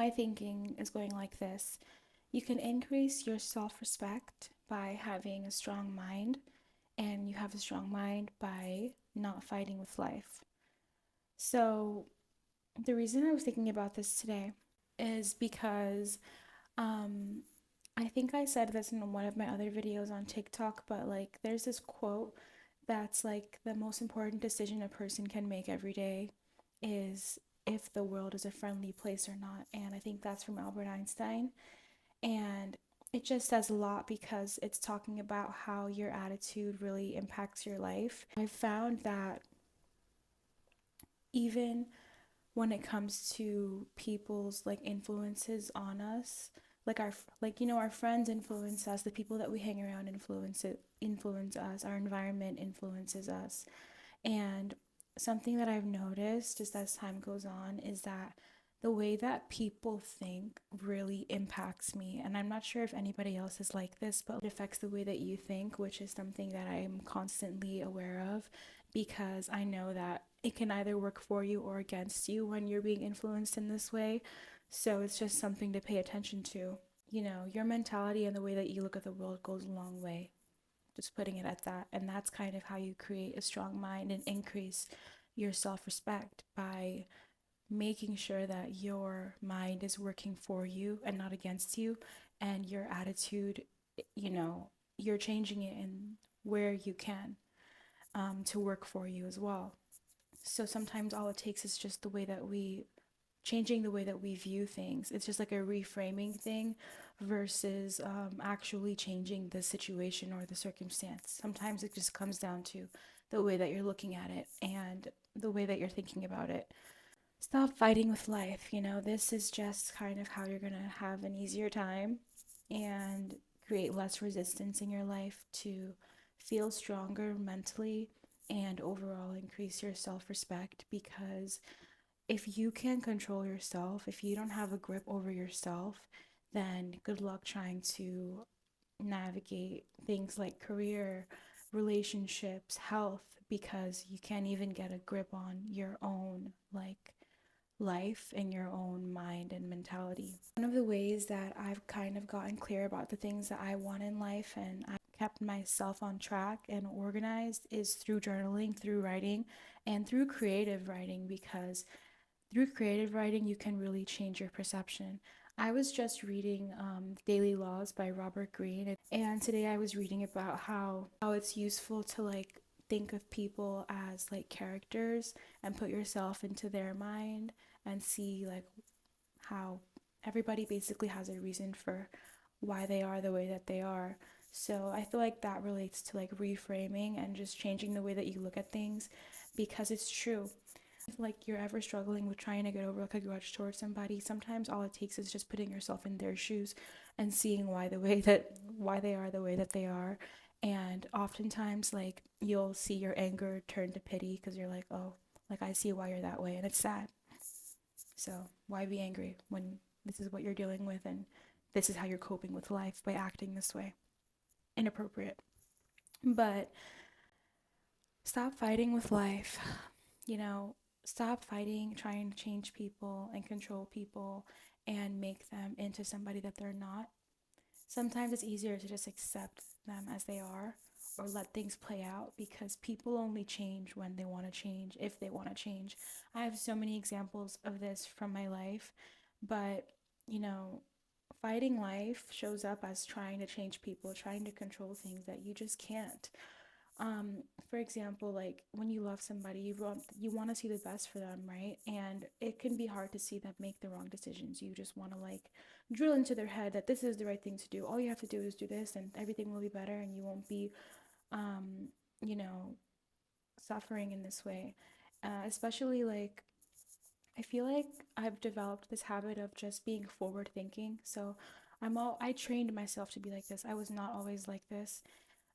my thinking is going like this. You can increase your self-respect by having a strong mind, and you have a strong mind by not fighting with life. So, the reason I was thinking about this today is because um, I think I said this in one of my other videos on TikTok, but like there's this quote that's like the most important decision a person can make every day is if the world is a friendly place or not. And I think that's from Albert Einstein. And it just says a lot because it's talking about how your attitude really impacts your life. I've found that even when it comes to people's like influences on us, like our friends influence us, the people that we hang around influence us, our environment influences us. And something that I've noticed just as time goes on is that the way that people think really impacts me. And I'm not sure if anybody else is like this, but it affects the way that you think, which is something that I'm constantly aware of because I know that it can either work for you or against you when you're being influenced in this way. So it's just something to pay attention to. Your mentality and the way that you look at the world goes a long way, just putting it at that. And that's kind of how you create a strong mind and increase your self respect by making sure that your mind is working for you and not against you, and your attitude, you know, you're changing it in where you can to work for you as well. So sometimes all it takes is just the way that we changing the way that we view things. It's just like a reframing thing versus actually changing the situation or the circumstance. Sometimes it just comes down to the way that you're looking at it and the way that you're thinking about it. Stop fighting with life. This is just kind of how you're going to have an easier time and create less resistance in your life to feel stronger mentally and overall increase your self respect because if you can't control yourself, if you don't have a grip over yourself, then good luck trying to navigate things like career, relationships, health, because you can't even get a grip on your own like life and your own mind and mentality. One of the ways that I've kind of gotten clear about the things that I want in life and I kept myself on track and organized is through journaling, through writing, and through creative writing because through creative writing, you can really change your perception. I was just reading Daily Laws by Robert Greene, and today I was reading about how it's useful to like think of people as like characters and put yourself into their mind and see like how everybody basically has a reason for why they are the way that they are. So I feel like that relates to like reframing and just changing the way that you look at things because it's true. If like you're ever struggling with trying to get over like a grudge towards somebody, sometimes all it takes is just putting yourself in their shoes and seeing why they are the way that they are. And oftentimes like you'll see your anger turn to pity because you're like, oh, like I see why you're that way, and it's sad. So why be angry when this is what you're dealing with and this is how you're coping with life by acting this way? Inappropriate. But stop fighting with life. You know, stop fighting, trying to change people and control people and make them into somebody that they're not. Sometimes it's easier to just accept them as they are or let things play out because people only change when they want to change, if they want to change. I have so many examples of this from my life, but you know, fighting life shows up as trying to change people, trying to control things that you just can't. For example, like when you love somebody, you want to see the best for them, right? And it can be hard to see them make the wrong decisions. You just want to like drill into their head that this is the right thing to do. All you have to do is do this and everything will be better and you won't be um, you know, suffering in this way. Especially like I feel like I've developed this habit of just being forward thinking. So I trained myself to be like this. I was not always like this,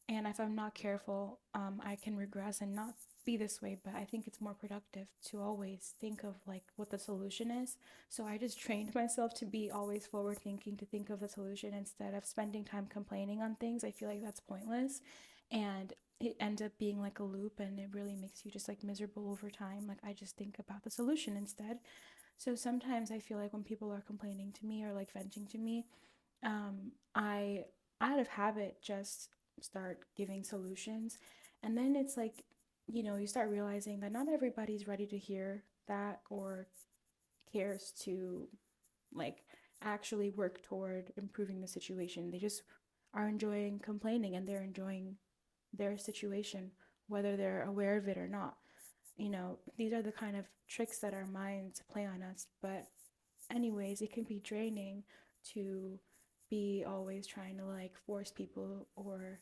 and if I'm not careful, I can regress and not be this way. But I think it's more productive to always think of like what the solution is. So I just trained myself to be always forward thinking, to think of the solution instead of spending time complaining on things. I feel like that's pointless. And it ends up being like a loop and it really makes you just like miserable over time. Like I just think about the solution instead. So sometimes I feel like when people are complaining to me or like venting to me, I out of habit just start giving solutions. And then it's like, you start realizing that not everybody's ready to hear that or cares to like actually work toward improving the situation. They just are enjoying complaining and they're enjoying their situation, whether they're aware of it or not. These are the kind of tricks that our minds play on us. But, anyways, it can be draining to be always trying to like force people or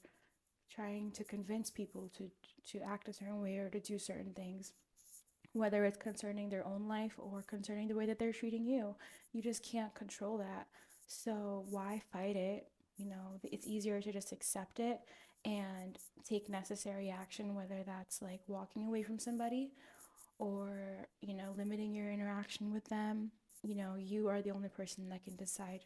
trying to convince people to act a certain way or to do certain things, whether it's concerning their own life or concerning the way that they're treating you. You just can't control that. So why fight it? It's easier to just accept it and take necessary action, whether that's like walking away from somebody or, limiting your interaction with them. You are the only person that can decide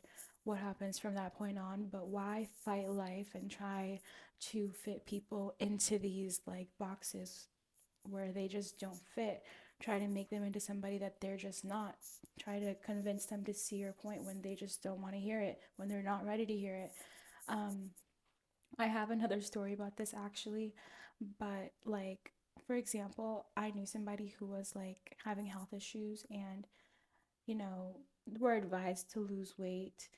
what happens from that point on. But why fight life and try to fit people into these like boxes where they just don't fit? Try to make them into somebody that they're just not. Try to convince them to see your point when they just don't want to hear it, when they're not ready to hear it. Um, I have another story about this actually, but like, for example, I knew somebody who was like having health issues and you know, were advised to lose weight.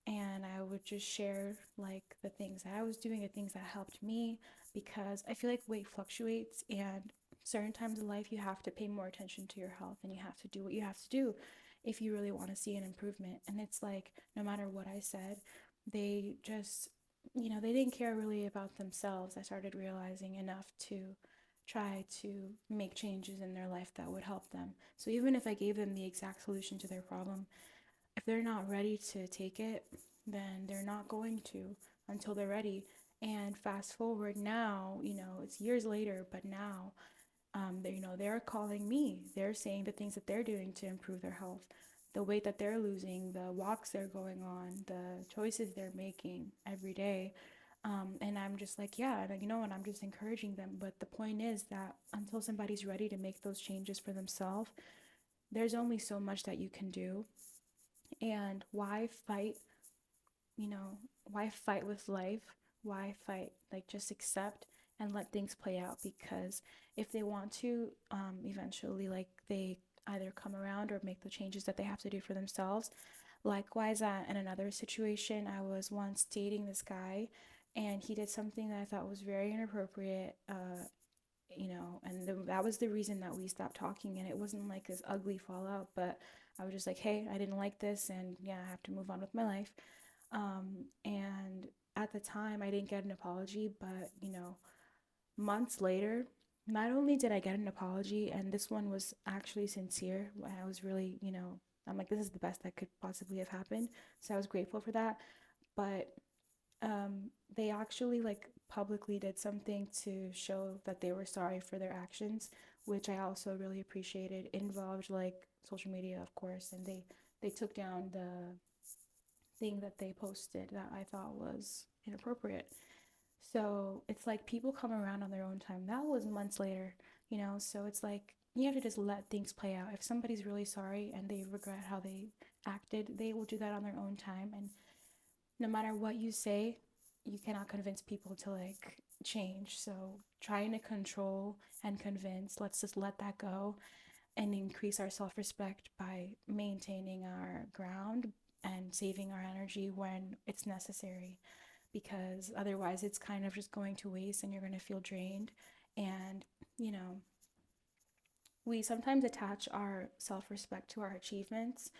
And I would just share like the things that I was doing, the things that helped me, because I feel like weight fluctuates and certain times in life you have to pay more attention to your health and you have to do what you have to do if you really want to see an improvement. And it's like no matter what I said, they just, they didn't care really about themselves. I started realizing enough to try to make changes in their life that would help them. So even if I gave them the exact solution to their problem, if they're not ready to take it, then they're not going to until they're ready. And fast forward now, it's years later, but now, they're calling me. They're saying the things that they're doing to improve their health, the weight that they're losing, the walks they're going on, the choices they're making every day. And I'm just like, yeah, and I'm just encouraging them. But the point is that until somebody's ready to make those changes for themselves, there's only so much that you can do. And why fight, you know, why fight with life? Why fight? Like, just accept and let things play out. Because if they want to, eventually, like, they either come around or make the changes that they have to do for themselves. Likewise, in another situation, I was once dating this guy, and he did something that I thought was very inappropriate. That was the reason that we stopped talking. And it wasn't like this ugly fallout, but I was just like, hey, I didn't like this, and yeah, I have to move on with my life. And at the time, I didn't get an apology, but months later, not only did I get an apology, and this one was actually sincere, I was really, I'm like, this is the best that could possibly have happened. So I was grateful for that. But they actually like publicly did something to show that they were sorry for their actions, which I also really appreciated. It involved like social media, of course, and they took down the thing that they posted that I thought was inappropriate. So it's like people come around on their own time. That was months later, so it's like you have to just let things play out. If somebody's really sorry and they regret how they acted, they will do that on their own time. And no matter what you say, you cannot convince people to like change. So trying to control and convince, let's just let that go and increase our self respect by maintaining our ground and saving our energy when it's necessary. Because otherwise, it's kind of just going to waste and you're going to feel drained. And, you know, we sometimes attach our self respect to our achievements,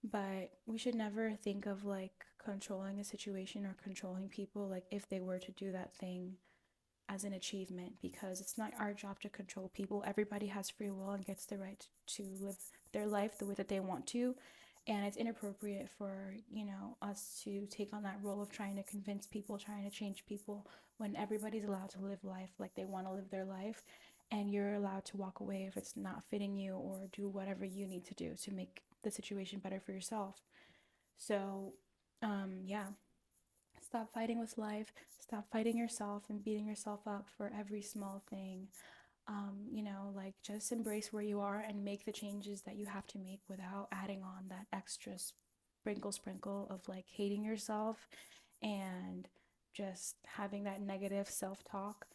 but we should never think of like controlling a situation or controlling people, like if they were to do that thing as an achievement, because it's not our job to control people. Everybody has free will and gets the right to live their life the way that they want to. And it's inappropriate for, us to take on that role of trying to convince people, trying to change people when everybody's allowed to live life like they want to live their life. And you're allowed to walk away if it's not fitting you or do whatever you need to do to make the situation better for yourself. So, yeah, stop fighting with life. Stop fighting yourself and beating yourself up for every small thing. Like just embrace where you are and make the changes that you have to make without adding on that extra sprinkle of like hating yourself and just having that negative self-talk.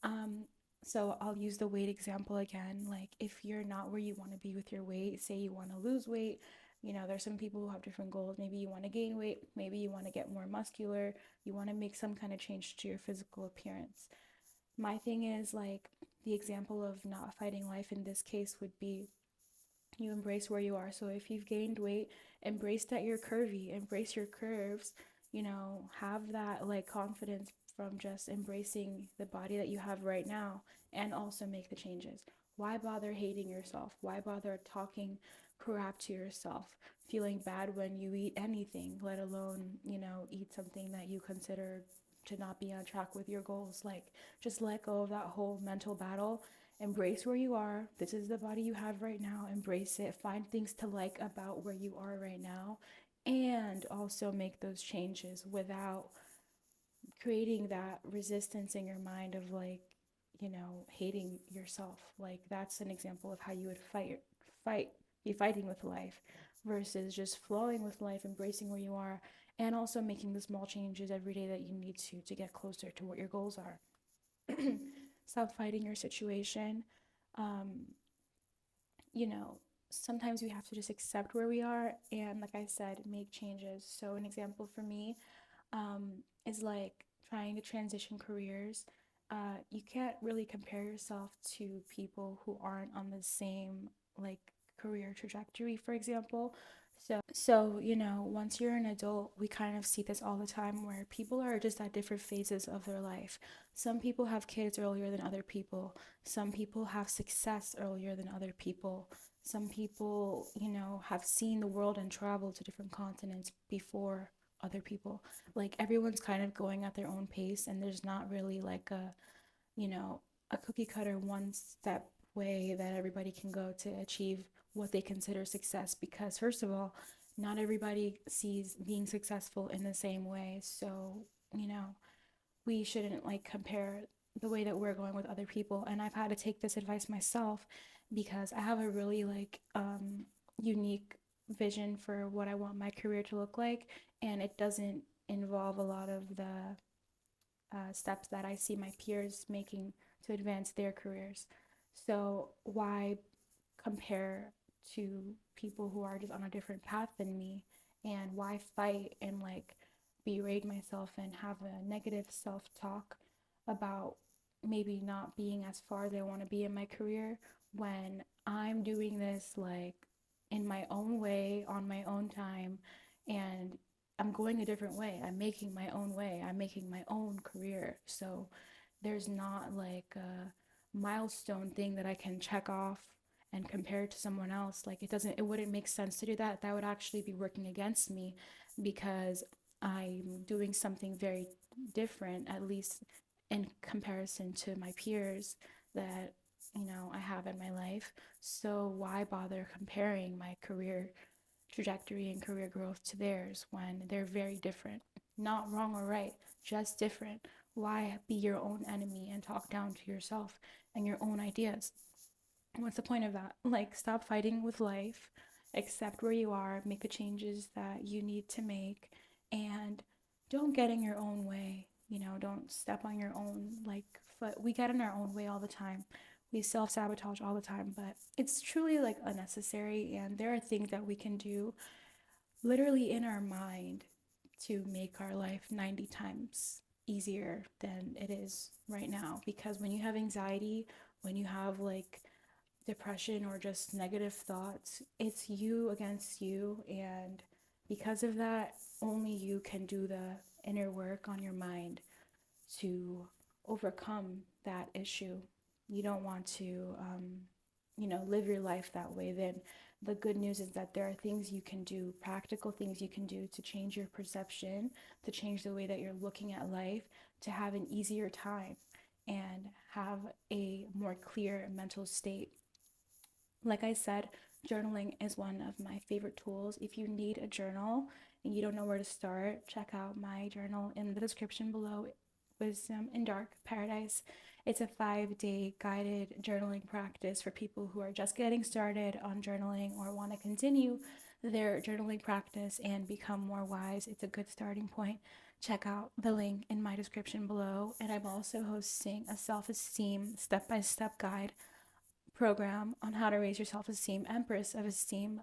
um so I'll use the weight example again. Like if you're not where you want to be with your weight, say you want to lose weight, there's some people who have different goals. Maybe you want to gain weight, maybe you want to get more muscular, you want to make some kind of change to your physical appearance. My thing is like the example of not fighting life in this case would be you embrace where you are. So if you've gained weight, embrace that you're curvy, embrace your curves, have that like confidence from just embracing the body that you have right now and also make the changes. Why bother hating yourself? Why bother talking crap to yourself? Feeling bad when you eat anything, let alone, eat something that you consider to not be on track with your goals. Like, just let go of that whole mental battle. Embrace where you are. This is the body you have right now. Embrace it. Find things to like about where you are right now. And also make those changes without creating that resistance in your mind of like, hating yourself. Like that's an example of how you would fight, be fighting with life versus just flowing with life, embracing where you are, and also making the small changes every day that you need to get closer to what your goals are. Stop fighting your situation. Um, you know, Sometimes we have to just accept where we are and, like I said, make changes. So, an example for me is like trying to transition careers. You can't really compare yourself to people who aren't on the same like career trajectory, for example. Once you're an adult, we kind of see this all the time where people are just at different phases of their life. Some people have kids earlier than other people. Some people have success earlier than other people. Some people, have seen the world and traveled to different continents before other people. Like everyone's kind of going at their own pace, and there's not really like you know, a cookie cutter one step way that everybody can go to achieve what they consider success, because first of all, not everybody sees being successful in the same way. So, you know, we shouldn't like compare the way that we're going with other people. And I've had to take this advice myself because I have a really like unique vision for what I want my career to look like, and it doesn't involve a lot of the steps that I see my peers making to advance their careers. So, why compare to people who are just on a different path than me? And why fight and like berate myself and have a negative self talk about maybe not being as far as I want to be in my career when I'm doing this like in my own way, on my own time, and I'm going a different way. I'm making my own way. I'm making my own career. So there's not like a milestone thing that I can check off and compare to someone else. Like it wouldn't make sense to do that. That would actually be working against me because I'm doing something very different, at least in comparison to my peers that, I have in my life. So why bother comparing my career trajectory and career growth to theirs when they're very different? Not wrong or right, just different. Why be your own enemy and talk down to yourself and your own ideas? What's the point of that? Like, stop fighting with life, accept where you are, make the changes that you need to make, and don't get in your own way. Don't step on your own like foot. We get in our own way all the time. We self-sabotage all the time, but it's truly like unnecessary. And there are things that we can do literally in our mind to make our life 90 times easier than it is right now. Because when you have anxiety, when you have like depression or just negative thoughts, it's you against you. And because of that, only you can do the inner work on your mind to overcome that issue. You don't want to, live your life that way. Then the good news is that there are things you can do, practical things you can do to change your perception, to change the way that you're looking at life, to have an easier time and have a more clear mental state. Like I said, journaling is one of my favorite tools. If you need a journal and you don't know where to start, check out my journal in the description below. wisdom in dark paradise. It's a 5-day guided journaling practice for people who are just getting started on journaling or want to continue their journaling practice and become more wise. It's a good starting point. Check out the link in my description below. And I'm also hosting a self-esteem step-by-step guide program on how to raise your self-esteem, Empress of Esteem,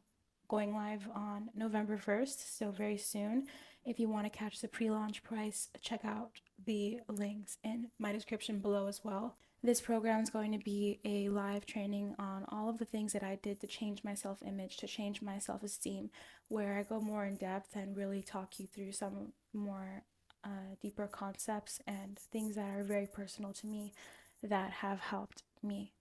going live on November 1st, so very soon. If you want to catch the pre-launch price, check out the links in my description below as well. This program is going to be a live training on all of the things that I did to change my self-image, to change my self-esteem, where I go more in depth and really talk you through some more deeper concepts and things that are very personal to me that have helped me.